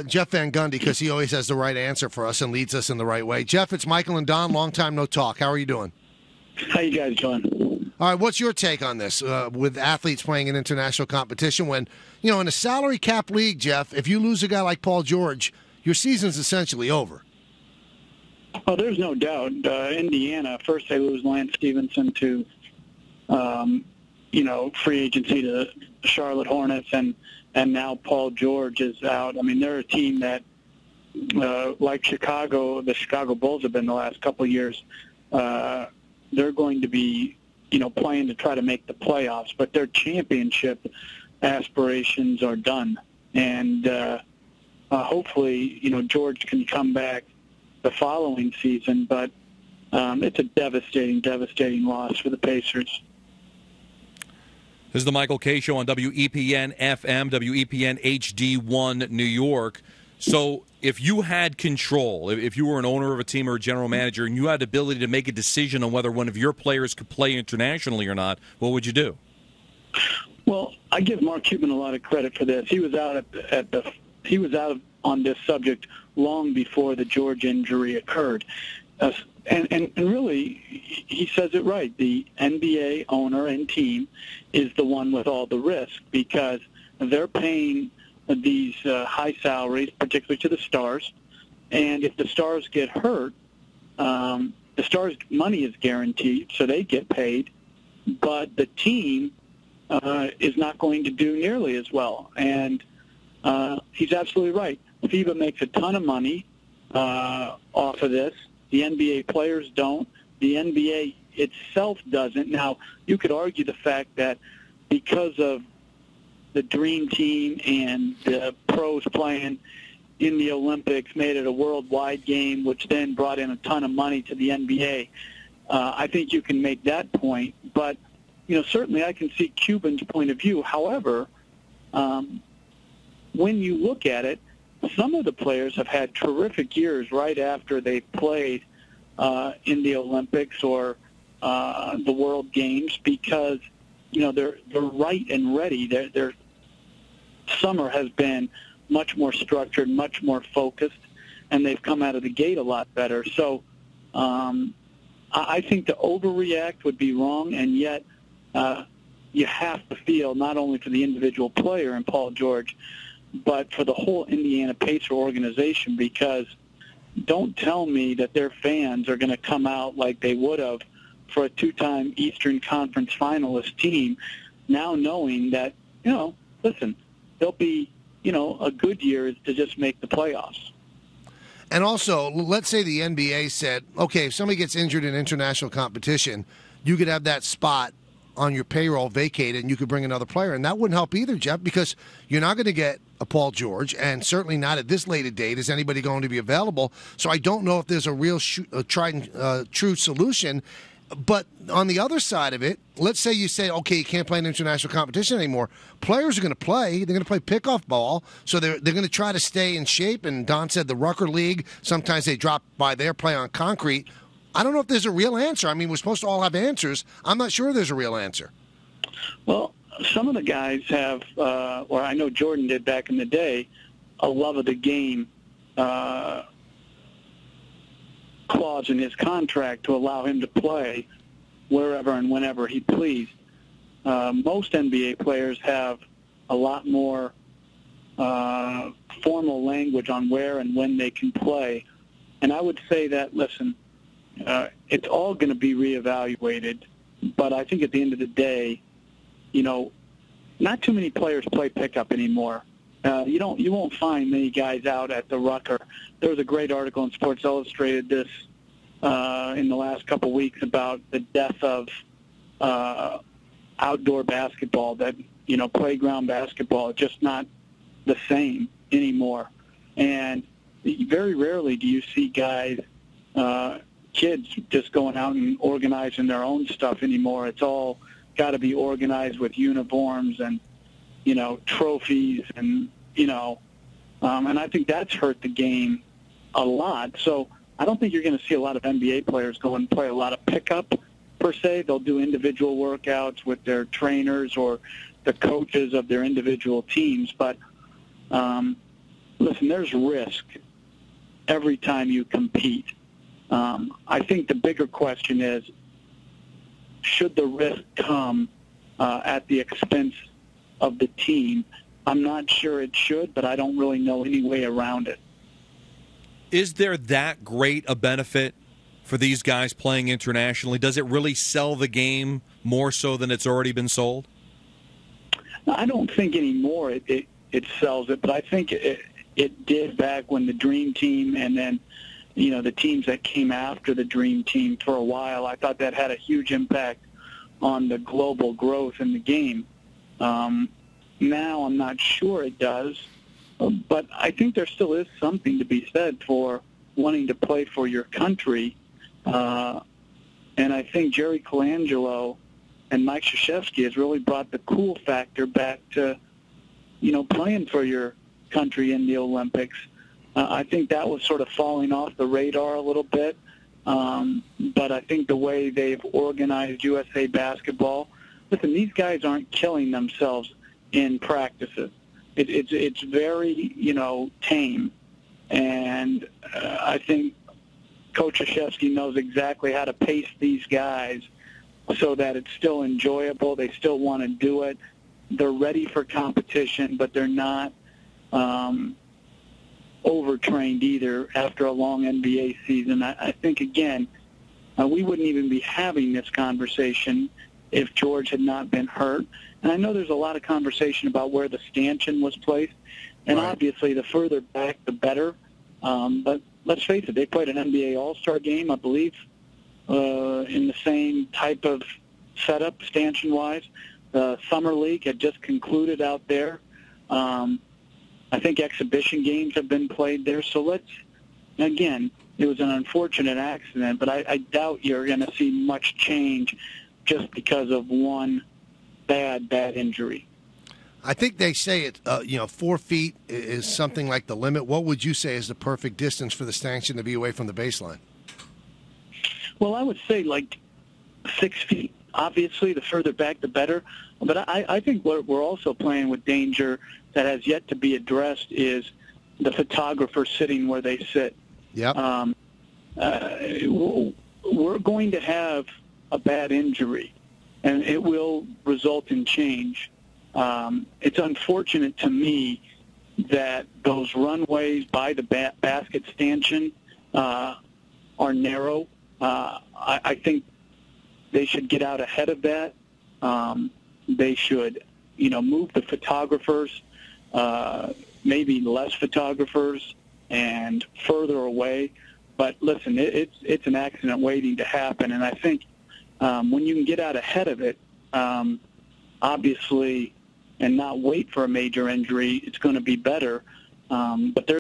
Jeff Van Gundy, because he always has the right answer for us and leads us in the right way. Jeff, it's Michael and Don. Long time no talk. How are you doing? How you guys doing? All right, what's your take on this with athletes playing in international competition when, in a salary cap league, Jeff, if you lose a guy like Paul George, your season's essentially over? Oh, there's no doubt. Indiana, first they lose Lance Stevenson to, free agency to Charlotte Hornets, and now Paul George is out. I mean, they're a team that, like Chicago, the Chicago Bulls have been the last couple of years, they're going to be, playing to try to make the playoffs, but their championship aspirations are done. And hopefully, George can come back the following season, but it's a devastating loss for the Pacers. This is the Michael Kay Show on WEPN FM, WEPN HD1 New York. So if you had control, if you were an owner of a team or a general manager, and you had the ability to make a decision on whether one of your players could play internationally or not, what would you do? Well, I give Mark Cuban a lot of credit for this. He was out he was out on this subject long before the George injury occurred. And really, he says it right. The NBA owner and team is the one with all the risk because they're paying these high salaries, particularly to the stars. And if the stars get hurt, the stars' money is guaranteed, so they get paid. But the team is not going to do nearly as well. And he's absolutely right. FIBA makes a ton of money off of this. The NBA players don't. The NBA itself doesn't. Now, you could argue the fact that because of the Dream Team and the pros playing in the Olympics made it a worldwide game, which then brought in a ton of money to the NBA. I think you can make that point. But, certainly I can see Cuban's point of view. However, when you look at it, some of the players have had terrific years right after they played in the Olympics or the World Games because, they're right and ready. Their summer has been much more structured, much more focused, and they've come out of the gate a lot better. So I think to overreact would be wrong, and yet you have to feel not only for the individual player and Paul George, but for the whole Indiana Pacer organization, because don't tell me that their fans are going to come out like they would have for a two-time Eastern Conference finalist team, now knowing that, listen, they'll be, a good year is to just make the playoffs. And also, let's say the NBA said, okay, if somebody gets injured in international competition, you could have that spot on your payroll vacated and you could bring another player. And that wouldn't help either, Jeff, because you're not going to get a Paul George, and certainly not at this late a date is anybody going to be available. So I don't know if there's a real tried and true solution. But on the other side of it, let's say you say, okay, you can't play in international competition anymore. Players are going to play. They're going to play pickoff ball, so they're going to try to stay in shape. And Don said the Rucker League, sometimes they drop by their play on concrete. I don't know if there's a real answer. I mean, we're supposed to all have answers. I'm not sure there's a real answer. Well, some of the guys have, or I know Jordan did back in the day, a love of the game clause in his contract to allow him to play wherever and whenever he pleased. Most NBA players have a lot more formal language on where and when they can play. And I would say that, listen, it's all going to be reevaluated, but I think at the end of the day, not too many players play pickup anymore. You won't find many guys out at the Rucker. There was a great article in Sports Illustrated this in the last couple of weeks about the death of outdoor basketball. That playground basketball is just not the same anymore. And very rarely do you see guys, kids, just going out and organizing their own stuff anymore. It's all got to be organized with uniforms and trophies and and I think that's hurt the game a lot. So I don't think you're going to see a lot of NBA players go and play a lot of pickup per se. They'll do individual workouts with their trainers or the coaches of their individual teams. But listen, there's risk every time you compete. I think the bigger question is, should the risk come at the expense of the team? I'm not sure it should, but I don't really know any way around it. Is there that great a benefit for these guys playing internationally? Does it really sell the game more so than it's already been sold? I don't think anymore it sells it, but I think it did back when the Dream Team and then, the teams that came after the Dream Team for a while. I thought that had a huge impact on the global growth in the game. Now I'm not sure it does, but I think there still is something to be said for wanting to play for your country. And I think Jerry Colangelo and Mike Krzyzewski has really brought the cool factor back to, playing for your country in the Olympics. I think that was sort of falling off the radar a little bit. But I think the way they've organized USA basketball, listen, these guys aren't killing themselves in practices. It's very, tame. And I think Coach Krzyzewski knows exactly how to pace these guys so that it's still enjoyable. They still want to do it. They're ready for competition, but they're not overtrained either after a long NBA season. I think, again, we wouldn't even be having this conversation if George had not been hurt. And I know there's a lot of conversation about where the stanchion was placed, and right. Obviously the further back, the better. But let's face it, they played an NBA All-Star game, I believe, in the same type of setup, stanchion-wise. The Summer League had just concluded out there. I think exhibition games have been played there. So again, it was an unfortunate accident, but I doubt you're going to see much change just because of one bad injury. I think they say it, 4 feet is something like the limit. What would you say is the perfect distance for the stanchion to be away from the baseline? Well, I would say like 6 feet. Obviously, the further back, the better. But I think what we're also playing with danger that has yet to be addressed is the photographer sitting where they sit. Yeah. We're going to have a bad injury, and it will result in change. It's unfortunate to me that those runways by the basket stanchion are narrow. I think they should get out ahead of that. They should, move the photographers, maybe less photographers, and further away. But listen, it's an accident waiting to happen, and I think when you can get out ahead of it, obviously, and not wait for a major injury, it's going to be better. But there's